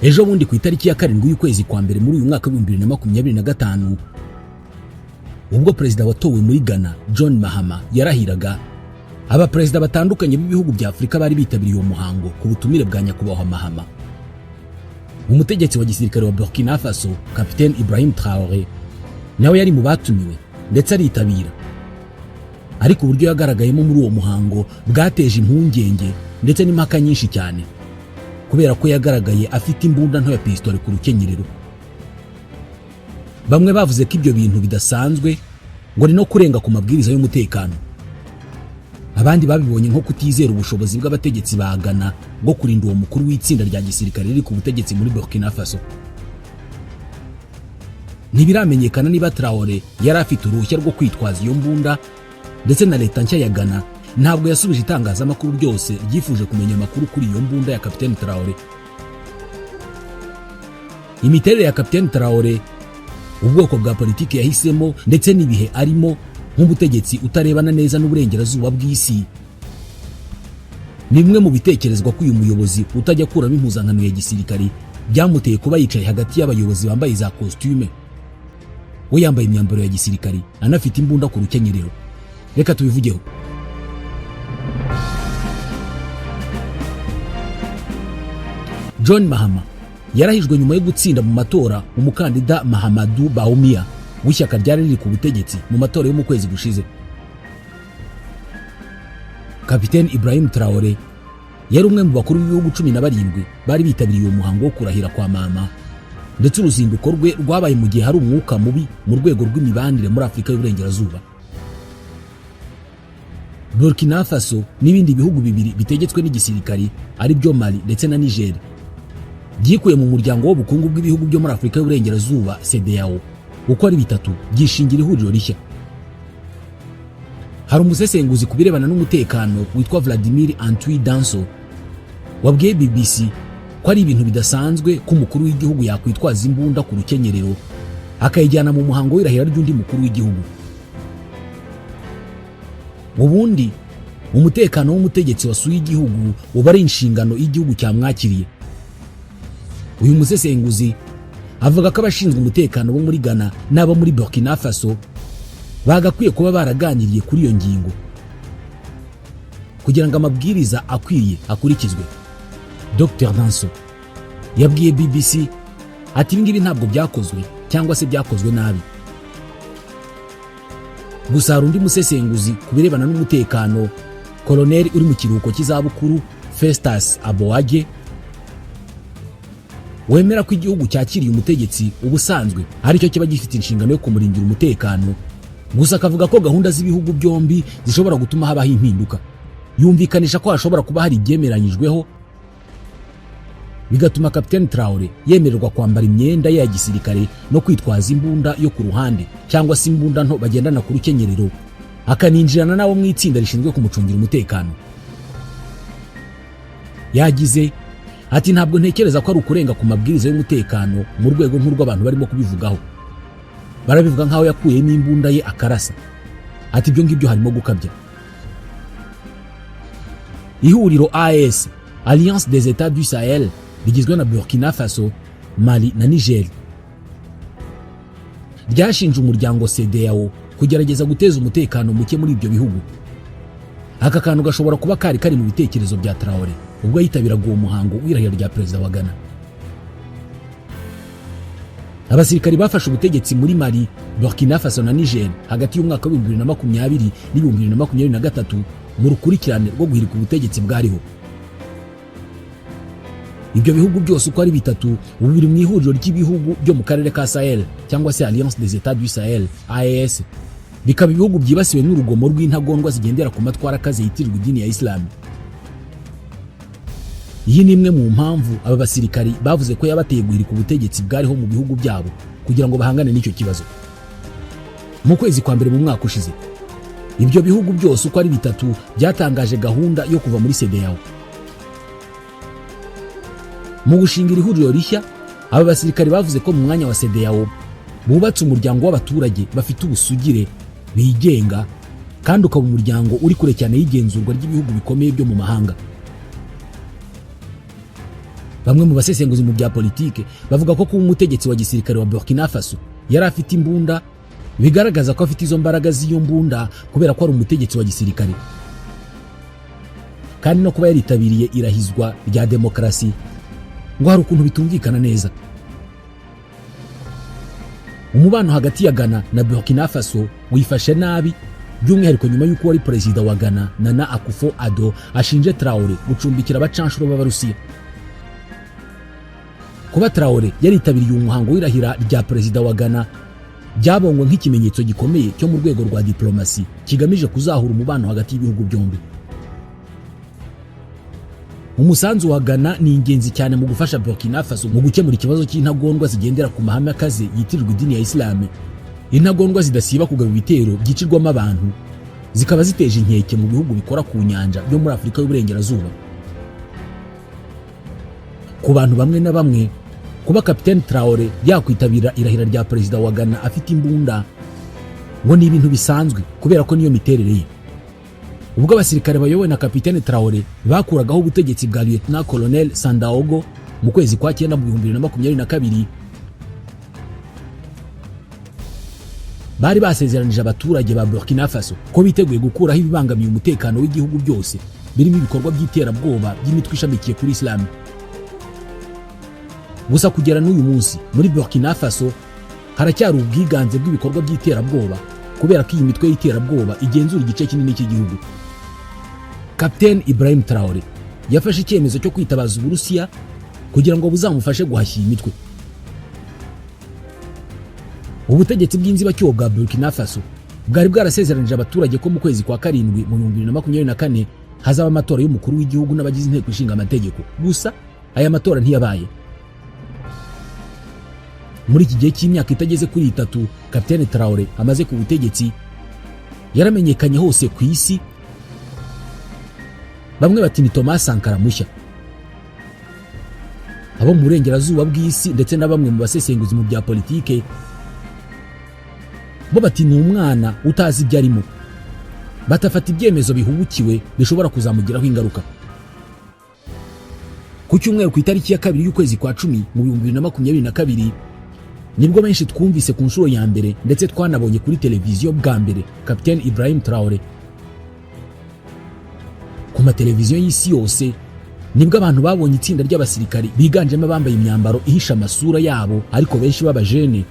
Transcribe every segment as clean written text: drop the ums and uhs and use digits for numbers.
ejo bundi ku itariki ya 7 y'ukwezi kwa mbere muri uyu mwaka wa 2025 ubwo perezida watowe muri Ghana John Mahama yarahiraga, aba perezida batandukanye b'ibihugu bya Afrika bari bitabiriye uwo muhango ku butumire bwa nyakubahwa Mahama. Umutegetsi wa gisirikare wa Burkina Faso Capitaine Ibrahim Traoré nawe yari mu batumiwe ndetse aritabira, ariko uburyo yagaragayemo muri uwo muhango bwateje impungenge ndetse n'impaka nyinshi cyane, kubera ko yagaragaye afite imbunda nto ya pistole ku rukenyerero. Bamwe bavuze ko ibyo bintu bidasanzwe ngo ni no kurenga ku mabwiriza y'umutekano, abandi babibonye nko kutizera ubushobozi bw'abategetsi ba Ghana bwo kurinda uwo mukuru w'itsinda rya gisirikare riri ku butegetsi muri Burkina Faso. Ntibiramenyekana niba Traoré yari afite uruhushya rwo kwitwaza iyo mbunda, ndetse na leta nshya ya Ghana ntabwo yasubije itangazamakuru ryose ryifuje kumenya amakuru kuri iyo mbunda ya Capitaine Traoré. Imiterere ya Capitaine Traoré, ubwoko bwa politiki yahisemo ndetse n'ibihe arimo nk'umutegetsi utarebana neza n'uburengerazuba bw'isi, ni bimwe mu bitekerezwa ko uyu muyobozi utajya kuramo impuzankano ya gisirikari byamuteye kuba yicaye hagati y'abayobozi bambaye za costume, we yambaye imyambaro ya gisirikari anafite imbunda ku rukenyerero. Reka tubivugeho. John Mahama yarahijwe nyuma yo gutsinda mu matora umukandida Mahamadou Bawumia w'ishyaka ryari riri ku butegetsi mu matora yo mu kwezi gushize. Capitaine Ibrahim Traoré yari umwe mu bakuru b'ibihugu 17 bari bitabiriye uwo muhango wo kurahira kwa Mahama, ndetse uruzinduko rwe rwabaye mu gihe hari umwuka mubi mu rwego rw'imibanire muri Afrika y'Uburengerazuba. Burkina Faso n'ibindi bihugu bibiri bitegetswe n'igisirikari ari byo Mali ndetse na Niger byikuye mu muryango w'ubukungu bw'ibihugu byo muri Afrika y'Uburengerazuba CEDEAO uko ari bitatu byishingira ihuriro rishya. Hari umusesenguzi ku birebana n'umutekano witwa Vladimir Antwi Danso wabwiye BBC ko ari ibintu bidasanzwe ko umukuru w'igihugu yakwitwaza imbunda ku rukenyerero akayijyana mu muhango w'irahira ry'undi mukuru w'igihugu. Ubundi umutekano w'umutegetsi wasuye igihugu uba ari inshingano y'igihugu cyamwakiriye. Uyu musesenguzi avuga ko abashinzwe umutekano bo muri Ghana n'abo muri Burkina Faso bagakwiye kuba baraganiriye kuri iyo ngingo kugira ngo amabwiriza akwiye akurikizwe. Dr Danso yabwiye BBC ati ibingibi ntabwo byakozwe cyangwa se byakozwe nabi. Gusa hari undi musesenguzi ku birebana n'umutekano, koloneli uri mu kiruhuko cy'izabukuru Festus Aboage, wemera ko igihugu cyakiriye umutegetsi ubusanzwe aricyo kiba gifite inshingano yo kumurindira umutekano, gusa akavuga ko gahunda z'ibihugu byombi zishobora gutuma habaho impinduka. Yumvikanisha ko hashobora kuba hari ibyemeranyijweho bigatuma Capitaine Traoré yemererwa kwambara imyenda ya gisirikare no kwitwaza imbunda yo ku ruhande cyangwa se imbunda nto bagendana ku rukenyerero, akaninjirana nabo mu itsinda rishinzwe kumucungira umutekano. Yagize ati ntabwo ntekereza ko ari ukurenga ku mabwiriza y'umutekano mu rwego nk'urw'abantu barimo kubivugaho. Barabivuga nkaho yakuyemo imbunda ye akarasa. Ati ibyo ngibyo harimo gukabya. Ihuriro AES, Alliance des États du Sahel, rigizwe na Burkina Faso, Mali na Niger, ryashinje umuryango CEDEAO kugerageza guteza umutekano muke muri ibyo bihugu. Aka kantu gashobora kuba kari mu bitekerezo bya Traoré ubwo yitabiraga uwo muhango w'irahira rya perezida wa Ghana. Abasirikari bafashe ubutegetsi muri Mali, Burkina Faso na Niger hagati y'umwaka wa 2020 n'2023 mu rukurikirane rwo guhirika ubutegetsi bwariho. Ibyo bihugu byose uko ari bitatu ubu biri mu ihuriro ry'ibihugu byo mu karere ka Sahel cyangwa se Alliance des États du Sahel AES, bikaba ibihugu byibasiwe n'urugomo rw'intagondwa zigendera ku matwara akaze yitirirwa idini ya Islam. Iyi ni imwe mu mpamvu aba basirikari bavuze ko yabateye guhirika ubutegetsi bwariho mu bihugu byabo kugira ngo bahangane n'icyo kibazo. Mu kwezi kwa mbere mu mwaka ushize, ibyo bihugu byose uko ari bitatu byatangaje gahunda yo kuva muri CEDEAO. Mu gushingira ihuriro rishya, aba basirikari bavuze ko mu mwanya wa CEDEAO bubatse umuryango w'abaturage bafite ubusugire bigenga kandi ukaba umuryango uri kure cyane y'igenzurwa ry'ibihugu bikomeye byo mu mahanga. Bamwe mu basesenguzi mu bya politike bavuga ko kuba umutegetsi wa gisirikare wa Burkina Faso yari afite imbunda bigaragaza ko afite izo mbaraga z'iyo mbunda kubera ko ari umutegetsi wa gisirikare, kandi no kuba yaritabiriye irahizwa rya demokarasi ngo hari ukuntu bitumvikana neza. Umubano hagati ya Ghana na Burkina Faso wifashe nabi, by'umwihariko nyuma y'uko wari perezida wa Ghana Nana Akufo-Addo ashinje Traoré gucumbikira abacanshuro b'Abarusiya. Kuba Traoré yaritabiriye umuhango w'irahira rya perezida wa Ghana byabongwa nk'ikimenyetso gikomeye cyo mu rwego rwa diplomasi kigamije kuzahura umubano hagati y'ibihugu byombi. Umusanzu wa Ghana ni ingenzi cyane mu gufasha Burkina Faso mu gukemura ikibazo cy'intagondwa zigendera ku mahame akaze yitirirwa idini ya Islam. Intagondwa zidasiba kugaba ibitero byicirwamo abantu, zikaba ziteje inkeke mu bihugu bikora ku nyanja byo muri Afurika y'Uburengerazuba. Ku bantu bamwe na bamwe, kuba Kapiteni Traoré yakwitabira irahira rya perezida wa Ghana afite imbunda ngo ni ibintu bisanzwe kubera ko niyo miterere ye. Ubwo abasirikare bayobowe na Kapiteni Traoré bakuragaho ubutegetsi bwa Lieutenant Colonel Sandaogo mu kwezi kwa 9 mu 2022, bari basezeranije abaturage ba Burkina Faso ko biteguye gukuraho ibibangamiye umutekano w'igihugu byose birimo ibikorwa by'iterabwoba by'imitwe ishamikiye kuri Islam. Gusa kugera n'uyu munsi muri Burkina Faso haracyari ubwiganze bw'ibikorwa by'iterabwoba kubera ko iyi mitwe y'iterabwoba igenzura igice kinini cy'igihugu. Kapiteni Ibrahim Traoré yafashe icyemezo cyo kwitabaza Uburusiya kugira ngo buzamufashe guhashya iyi mitwe. Ubutegetsi bw'inzibacyuho bwa Burkina Faso bwari bwarasezeranije abaturage ko mu kwezi kwa 7 mu 2024 hazaba amatora y'umukuru w'igihugu n'abagize inteko ishinga amategeko. Gusa aya matora ntiyabaye. Muri iki gihe cy'imyaka itageze kuri 3 Kapiteni Traoré amaze ku butegetsi yaramenyekanye hose ku isi. Bamwe bati ni Thomas Sankara mushya. Abo mu burengerazuba bw'isi ndetse na bamwe mu basesenguzi mu bya politike bo bati ni umwana utazi ibyo arimo, batafata ibyemezo bihubukiwe bishobora kuzamugiraho ingaruka. Ku cyumweru ku itariki ya 2 y'ukwezi kwa 10 mu 2022 nibwo benshi twumvise ku nshuro ya mbere ndetse twanabonye kuri televiziyo bwa mbere Kapiteni Ibrahim Traoré. Ku mateleviziyo y'isi yose nibwo abantu babonye itsinda ry'abasirikari biganjemo abambaye imyambaro ihisha amasura yabo ariko benshi b'abajene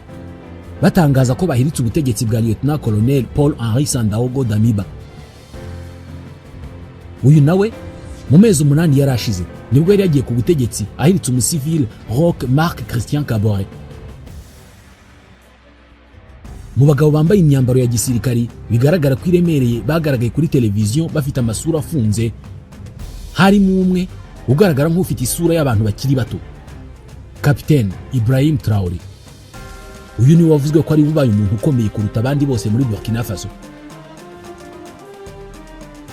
batangaza ko bahiritse ubutegetsi bwa Lieutenant Colonel Paul-Henri Sandaogo Damiba. Uyu nawe mu mezi 8 yarashize nibwo yari yagiye ku butegetsi ahiritse umusivile Roch Marc Christian Kaboré. Mu bagabo bambaye imyambaro ya gisirikari bigaragara ko iremereye bagaragaye kuri televiziyo bafite amasura afunze, harimo umwe ugaragara nk'ufite isura y'abantu bakiri bato, Kapiteni Ibrahim Traoré. Uyu ni wavuzwe ko ari ubaye umuntu ukomeye kuruta abandi bose muri Burkina Faso.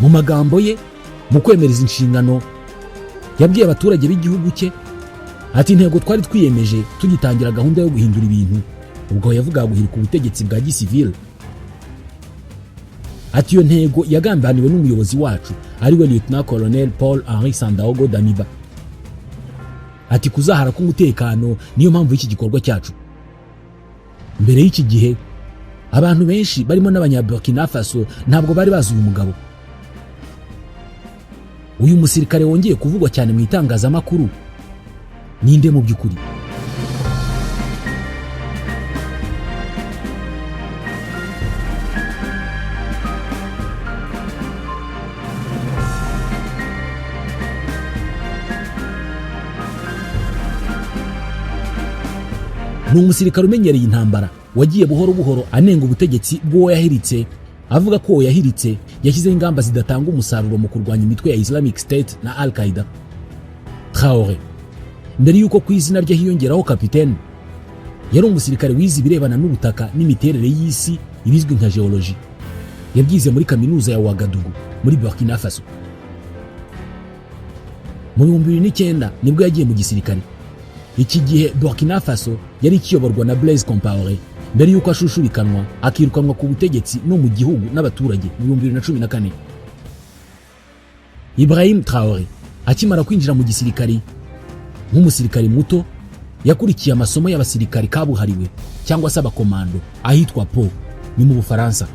Mu magambo ye mu kwemereza inshingano yabwiye abaturage b'igihugu cye ati intego twari twiyemeje tugitangira gahunda yo guhindura ibintu, ubwo yavuga guhirika ubutegetsi bwa gisivile. Ati iyo ntego yagambaniwe n'umuyobozi wacu ari we Lieutenant Colonel Paul-Henri Sandaogo Damiba. Ati kuzahara k'umutekano niyo mpamvu y'iki gikorwa cyacu. Mbere y'iki gihe abantu benshi barimo n'abanyaburkina Faso ntabwo bari bazi uyu mugabo. Uyu musirikare wongeye kuvugwa cyane mu itangazamakuru ninde mu by'ukuri? Ni umusirikare umenyereye intambara wagiye buhoro buhoro anenga ubutegetsi bw'uwo yahiritse, avuga ko uwo yahiritse yashyizeho ingamba zidatanga umusaruro mu kurwanya imitwe ya Islamic State na Al-Qaeda. Traoré mbere yuko ku izina rye hiyongeraho kapiteni, yari umusirikare wize ibirebana n'ubutaka n'imiterere y'isi ibizwi nka geology. Yabyize muri kaminuza ya Ouagadougou muri Burkina Faso. Mu 2009 nibwo yagiye mu gisirikare. Iki gihe Burkina Faso yari ikiyoborwa na Blaise Compaoré mbere yuko ashushubikanwa akirukanwa ku butegetsi no mu gihugu n'abaturage mu 2014. Ibrahim Traoré akimara kwinjira mu gisirikare nk'umusirikare muto yakurikiye amasomo y'abasirikare kabuhariwe cyangwa se abakomando ahitwa Po ni mu Bufaransa.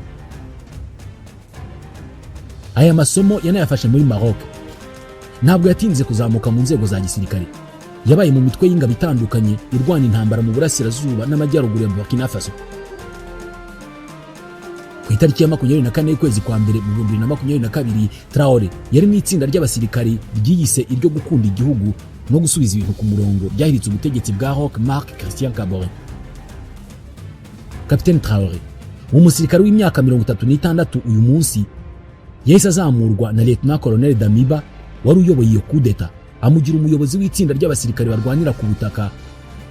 Aya masomo yanayafashe muri Maroc. Ntabwo yatinze kuzamuka mu nzego za gisirikare. Yabaye mu mitwe y'ingabo itandukanye irwana intambara mu burasirazuba n'amajyaruguru ya Burkina Faso. Ku itariki ya 24 y'ukwezi kwa mbere mu 2022, Traoré yari mu itsinda ry'abasirikari ryiyise iryo gukunda igihugu no gusubiza ibintu ku murongo byahiritse ubutegetsi bwa Roch Marc Christian Kaboré. Capitaine Traoré, umusirikare w'imyaka 36 uyu munsi, yahise azamurwa na Lieutenant Colonel Damiba wari uyoboye iyo coup d'etat, amugira umuyobozi w'itsinda ry'abasirikare barwanira ku butaka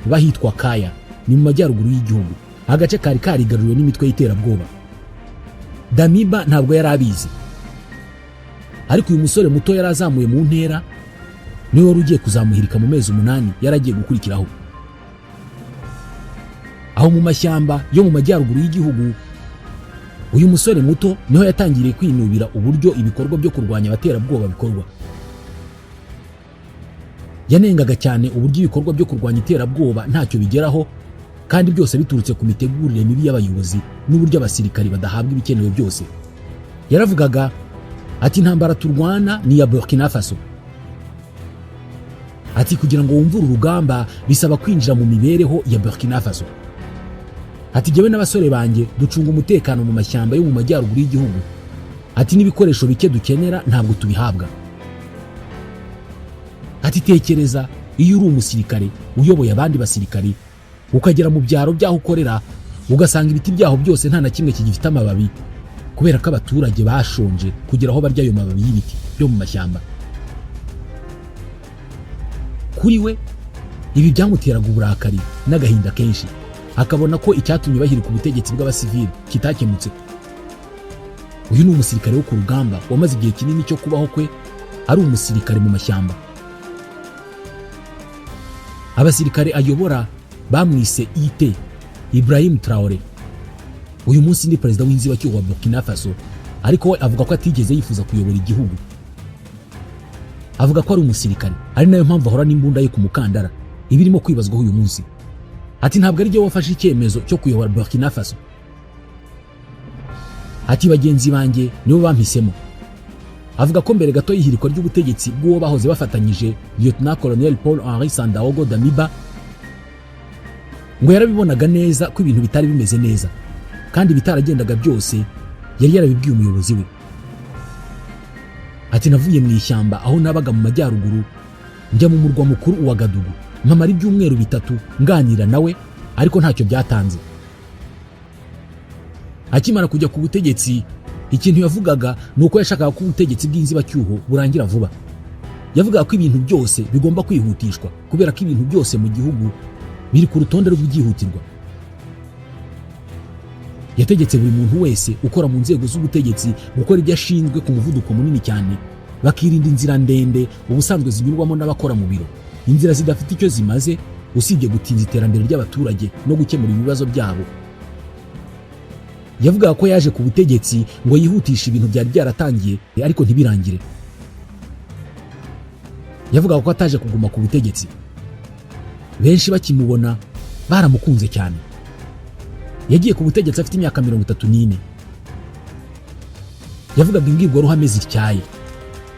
bahitwa Kaya, ni mu majyaruguru y'igihugu, agace kari karigaruriwe n'imitwe y'iterabwoba. Damiba ntabwo yari abizi, ariko uyu musore muto yari azamuye mu ntera niwe wari ugiye kuzamuhirika mu mezi 8 yaragiye gukurikiraho. Aho mu mashyamba yo mu majyaruguru y'igihugu, uyu musore muto niho yatangiriye kwinubira uburyo ibikorwa byo kurwanya abaterabwoba bikorwa. Yanengaga cyane uburyo ibikorwa byo kurwanya iterabwoba ntacyo bigeraho, kandi byose biturutse ku mitegurire mibi y'abayobozi n'uburyo abasirikari badahabwa ibikenewe byose. Yaravugaga ati intambara turwana ni ya Burkina Faso. Ati kugira ngo wumvure urugamba bisaba kwinjira mu mibereho ya Burkina Faso. Ati jyewe n'abasore banjye ducunga umutekano mu mashyamba yo mu majyaruguru y'igihugu. Ati n'ibikoresho bike dukenera ntabwo tubihabwa. Ati tekereza iyo uri umusirikare uyoboye abandi basirikari, ukagera mu byaro byaho ukorera ugasanga ibiti byaho byose nta na kimwe kigifite amababi, kubera ko abaturage bashonje kugera aho barya ayo mababi y'ibiti byo mu mashyamba. Kuri we ibi byamuteraga uburakari n'agahinda kenshi, akabona ko icyatumye bahirika ubutegetsi bw'abasivili kitakemutse. Uyu ni umusirikare wo ku rugamba wamaze igihe kinini cyo kubaho kwe ari umusirikare mu mashyamba. Abasirikare ayobora bamwise IT Ibrahim Traoré. Uyu munsi ni perezida w'inzibacyuho wa Burkina Faso, ariko we avuga ko atigeze yifuza kuyobora igihugu. Avuga ko ari umusirikare, ari nayo mpamvu ahora n'imbunda ye ku mukandara, ibirimo kwibazwaho uyu munsi. Ati ntabwo ari byo wafashe icyemezo cyo kuyobora Burkina Faso. Ati bagenzi banjye nibo bampisemo. Avuga ko mbere gato y'ihirikwa ry'ubutegetsi bw'uwo bahoze bafatanyije Lieutenant Colonel Paul Henri Sandaogo Damiba, ngo yarabibonaga neza ko ibintu bitari bimeze neza, kandi bitaragendaga byose yari yarabibwiye umuyobozi we. Ati navuye mu ishyamba aho nabaga mu majyaruguru njya mu murwa mukuru wa Gadugu, mpamara ibyumweru 3 nganira nawe, ariko ntacyo byatanze. Akimara kujya ku butegetsi, ikintu yavugaga nuko yashakaga ko ubutegetsi bw'inzibacyuho burangira vuba. Yavugaga ko ibintu byose bigomba kwihutishwa kubera ko ibintu byose mu gihugu biri ku rutonde rw'ibyihutirwa. Yategetse buri muntu wese ukora mu nzego z'ubutegetsi gukora ibyo ashinzwe ku muvuduko munini cyane, bakirinda inzira ndende ubusanzwe zinyurwamo n'abakora mu biro, inzira zidafite icyo zimaze usibye gutinza iterambere ry'abaturage no gukemura ibibazo byabo. Yavugaga ko yaje ku butegetsi ngo yihutishe ibintu byari byaratangiye ariko ntibirangire. Yavugaga ko ataje kuguma ku butegetsi. Benshi bakimubona baramukunze cyane. Yagiye ku butegetsi afite imyaka 34. Yavugaga imbwirwaruhame zityaye.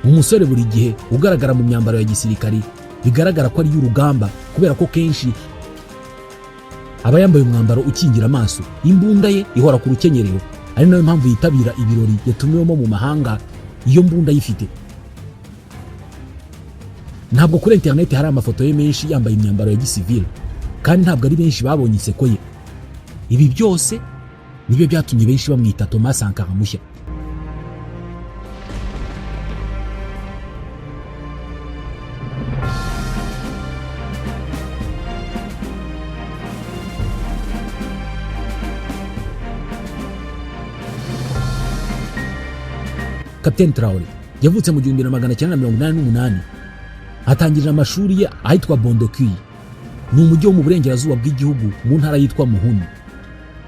Umusore buri gihe ugaragara mu myambaro ya gisirikari bigaragara ko ari y'urugamba, kubera ko kenshi aba yambaye umwambaro ukingira amaso, imbunda ye ihora ku rukenyerero, ari nayo mpamvu yitabira ibirori yatumiwemo mu mahanga iyo mbunda yifite. Ntabwo kuri internet hari amafoto ye menshi yambaye imyambaro ya gisivile, kandi ntabwo ari benshi babonye inseko ye. Ibi byose nibyo byatumye benshi bamwita Thomas Sankara mushya. Capitaine Traoré yavutse mu 1988. Atangirira amashuri ye ahitwa Bondokui, ni umujyi wo mu burengerazuba bw'igihugu mu ntara yitwa Muhuni.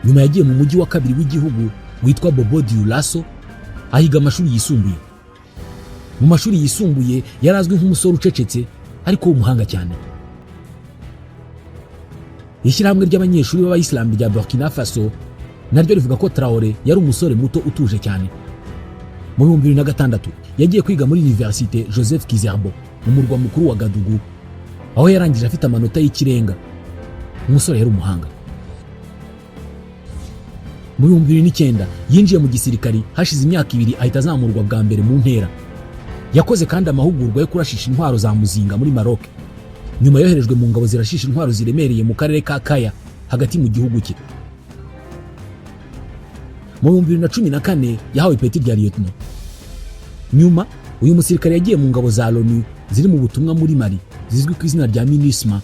Nyuma yagiye mu mujyi wa kabiri w'igihugu witwa Bobo Dioulasso ahiga amashuri yisumbuye. Mu mashuri yisumbuye yarazwi nk'umusore ucecetse ariko umuhanga cyane. Ishyirahamwe ry'abanyeshuri b'abayisilamu rya Burkina Faso naryo rivuga ko Traoré yari umusore muto utuje cyane. Mu 2006 yagiye kwiga muri Université Joseph Kizerbo mu murwa mukuru wa Gadugu, aho yarangije afite amanota y'ikirenga. Umusore yari umuhanga. Mu 2009 yinjiye mu gisirikari, hashize imyaka 2 ahita azamurwa bwa mbere mu ntera. Yakoze kandi amahugurwa yo kurashisha intwaro za muzinga muri Maroc. Nyuma yoherejwe mu ngabo zirashisha intwaro ziremereye mu karere ka Kaya hagati mu gihugu cye. Mu 2014 yahawe ipeti rya lieutenant. Nyuma uyu musirikare yagiye mu ngabo za Loni ziri mu butumwa muri Mali zizwi ku izina rya MINUSMA,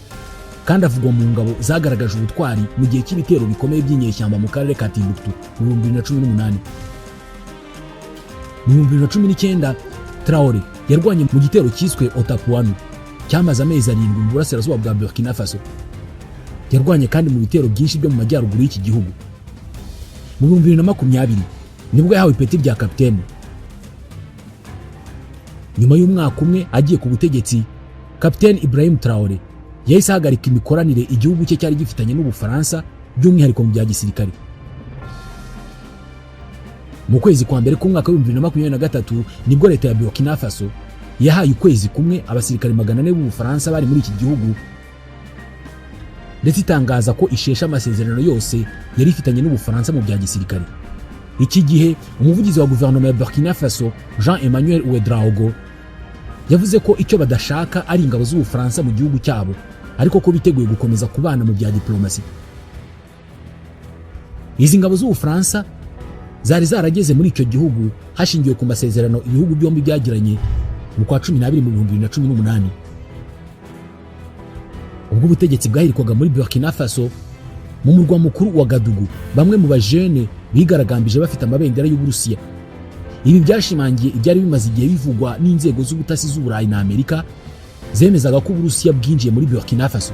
kandi avugwa mu ngabo zagaragaje ubutwari mu gihe cy'ibitero bikomeye by'inyeshyamba mu karere ka Timbuktu mu 2018. Mu 2019 Traoré yarwanye mu gitero cyiswe Otapuanu cyamaze amezi 7 mu burasirazuba bwa Burkina Faso. Yarwanye kandi mu bitero byinshi byo mu majyaruguru y'iki gihugu. Mu 2020 nibwo yahawe ipeti rya kapiteni. Nyuma y'umwaka umwe agiye ku butegetsi, Kapiteni Ibrahim Traoré yahise ahagarika imikoranire igihugu cye cyari gifitanye n'Ubufaransa, by'umwihariko mu bya gisirikare. Mu kwezi kwa mbere k'umwaka wa 2023 nibwo leta ya Burkina Faso yahaye ukwezi kumwe abasirikare 400 b'Ubufaransa bari muri iki gihugu, ndetse itangaza ko ishesha amasezerano yose yari ifitanye n'Ubufaransa mu bya gisirikare. Iki gihe umuvugizi wa guverinoma ya Burkina Faso Jean-Emmanuel Ouedraogo yavuze ko icyo badashaka ari ingabo z'Ubufaransa mu gihugu cyabo, ariko ko biteguye gukomeza kubana mu bya diplomasi. Izi ngabo z'Ubufaransa zari zarageze muri icyo gihugu hashingiwe ku masezerano ibihugu byombi byagiranye mu kwa 12 mu 2018. Ubwo ubutegetsi bwahirikwaga muri Burkina Faso mu murwa mukuru wa Gadugu, bamwe mu bajene bigaragambije bafite amabendera y'Uburusiya. Ibi byashimangiye ibyari bimaze igihe bivugwa n'inzego z'ubutasi z'Uburayi na Amerika zemezaga ko Uburusiya bwinjiye muri Burkina Faso.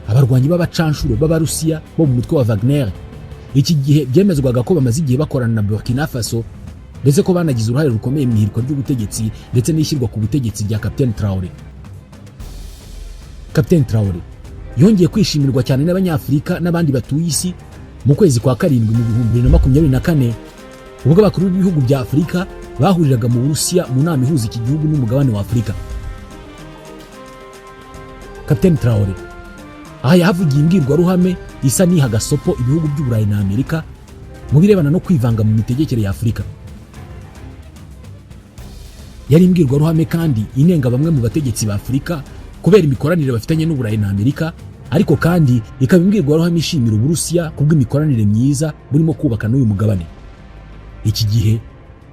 Abarwanyi b'abacanshuro b'Abarusiya bo mu mutwe wa Wagner iki gihe byemezwaga ko bamaze igihe bakorana na Burkina Faso, ndetse ko banagize uruhare rukomeye mu ihirikwa ry'ubutegetsi ndetse n'ishyirwa ku butegetsi rya Kapiteni Traoré. Kapiteni Traoré yongeye kwishimirwa cyane n'Abanyafurika n'abandi batuye isi mu kwezi kwa 7 mu 2024, ubwo abakuru b'ibihugu bya Afurika bahuriraga mu Burusiya mu nama ihuza iki gihugu n'umugabane wa Afurika. Kapiteni Traoré aha yahavugiye imbwirwaruhame isa niha gasopo ibihugu by'Uburayi na Amerika mu birebana no kwivanga mu mitegekere ya Afurika. Yari imbwirwaruhame kandi inenga bamwe mu bategetsi ba Afurika kubera imikoranire bafitanye n'Uburayi na Amerika, ariko kandi ikaba imbwirwaruhame ishimira Uburusiya kubw'imikoranire myiza burimo kubaka n'uyu mugabane. Iki gihe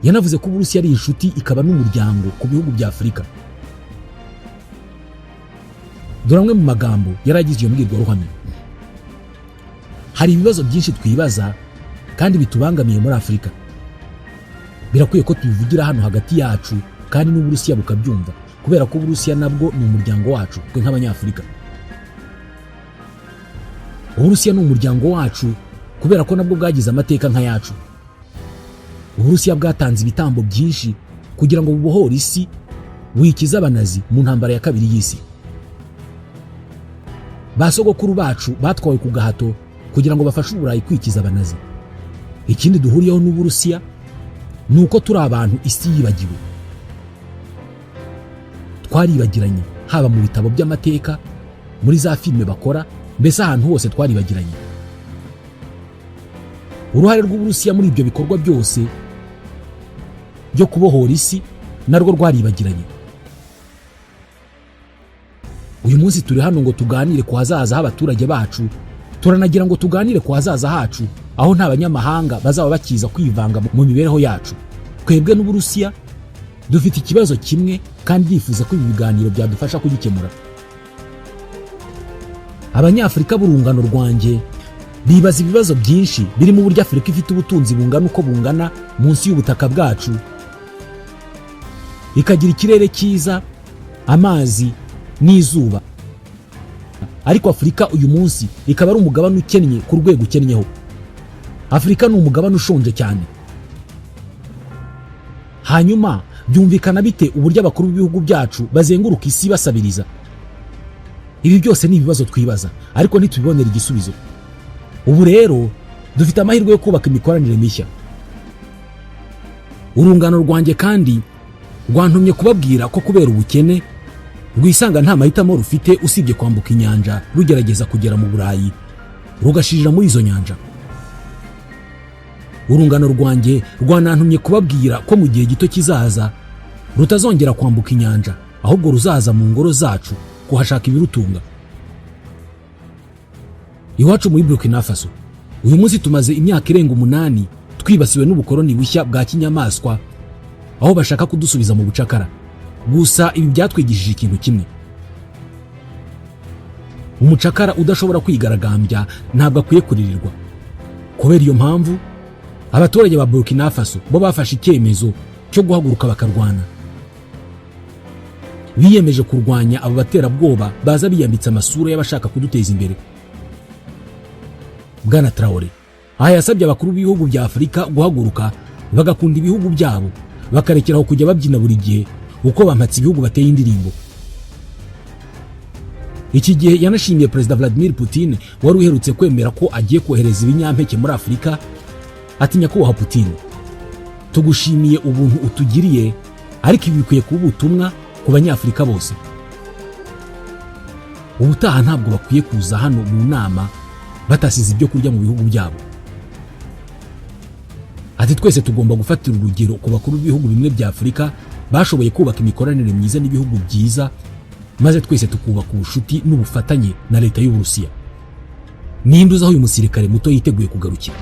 yanavuze ko Uburusiya ari inshuti ikaba n'umuryango ku bihugu bya Afurika. Dore amwe mu magambo yaragize iyo mbwirwaruhame: hari ibibazo byinshi twibaza kandi bitubangamiye muri Afurika. Birakwiye ko tubivugira hano hagati yacu kandi n'Uburusiya bukabyumva, kubera ko Uburusiya nabwo ni umuryango wacu twe nk'Abanyafurika. Uburusiya ni umuryango wacu kubera ko nabwo bwagize amateka nka yacu. Uburusiya bwatanze ibitambo byinshi kugira ngo bubohore isi, wikiza abanazi mu ntambara ya kabiri y'isi. Basogokuru bacu batwawe ku gahato kugira ngo bafashe Uburayi kwikiza abanazi. Ikindi duhuriyeho n'Uburusiya ni uko turi abantu isi yibagiwe. Twaribagiranye, haba mu bitabo by'amateka, muri za filime bakora, mbese ahantu hose twaribagiranye. Uruhare rw'Uburusiya muri ibyo bikorwa byose byo kubohora isi narwo rwaribagiranye. Uyu munsi turi hano ngo tuganire ku hazaza h'abaturage bacu, turanagira ngo tuganire ku hazaza hacu aho nta banyamahanga bazaba bakiza kwivanga mu mibereho yacu. Twebwe n'Uburusiya dufite ikibazo kimwe kandi yifuza ko ibi biganiro byadufasha kugikemura. Abanyafurika b'urungano rwanjye bibaza ibibazo byinshi birimo uburyo Afurika ifite ubutunzi bungana uko bungana munsi y'ubutaka bwacu, ikagira ikirere cyiza, amazi n'izuba, ariko Afurika uyu munsi ikaba ari umugabane ukennye ku rwego ukennyeho. Afurika ni umugabane ushonje cyane. Hanyuma byumvikana bite uburyo abakuru b'ibihugu byacu bazenguruka isi basabiriza? Ibi byose ni ibibazo twibaza ariko ntitubibonera igisubizo. Ubu rero dufite amahirwe yo kubaka imikoranire mishya. Urungano rwanjye kandi rwantumye kubabwira ko kubera ubukene rwisanga nta mahitamo rufite usibye kwambuka inyanja rugerageza kugera mu Burayi rugashirira muri izo nyanja. Urungano rwanjye rwanantumye kubabwira ko mu gihe gito kizaza rutazongera kwambuka inyanja ahubwo ruzaza mu ngoro zacu kuhashaka ibirutunga. Iwacu muri Burkina Faso uyu munsi tumaze imyaka irenga 8 twibasiwe n'ubukoroni bushya bwa kinyamaswa aho bashaka kudusubiza mu bucakara. Gusa ibi byatwigishije ikintu kimwe: umucakara udashobora kwigaragambya ntabwo akwiye kuririrwa. Kubera iyo mpamvu abaturage ba Burkina Faso bo bafashe icyemezo cyo guhaguruka bakarwana. Biyemeje kurwanya abo baterabwoba baza biyambitse amasura y'abashaka kuduteza imbere. Bwana Traoré yasabye abakuru b'ibihugu bya Afurika guhaguruka bagakunda ibihugu byabo bakarekeraho kujya babyina buri gihe uko bampatse ibihugu bateye indirimbo. Iki gihe yanashimiye Perezida Vladimir Putin wari uherutse kwemera ko agiye kohereza ibinyampeke muri Afurika. Ati nyakubahwa Putin, tugushimiye ubuntu utugiriye ariko ibi bikwiye kuba ubutumwa ku banyafurika bose. Ubutaha ntabwo bakwiye kuza hano mu nama batasize ibyo kurya mu bihugu byabo. Ati twese tugomba gufatira urugero ku bakuru b'ibihugu bimwe bya Afurika bashoboye kubaka imikoranire myiza n'ibihugu byiza maze twese tukubaka ubushuti n'ubufatanye na leta y'u Burusiya. Ninde uzi aho uyu musirikare muto yiteguye kugarukira?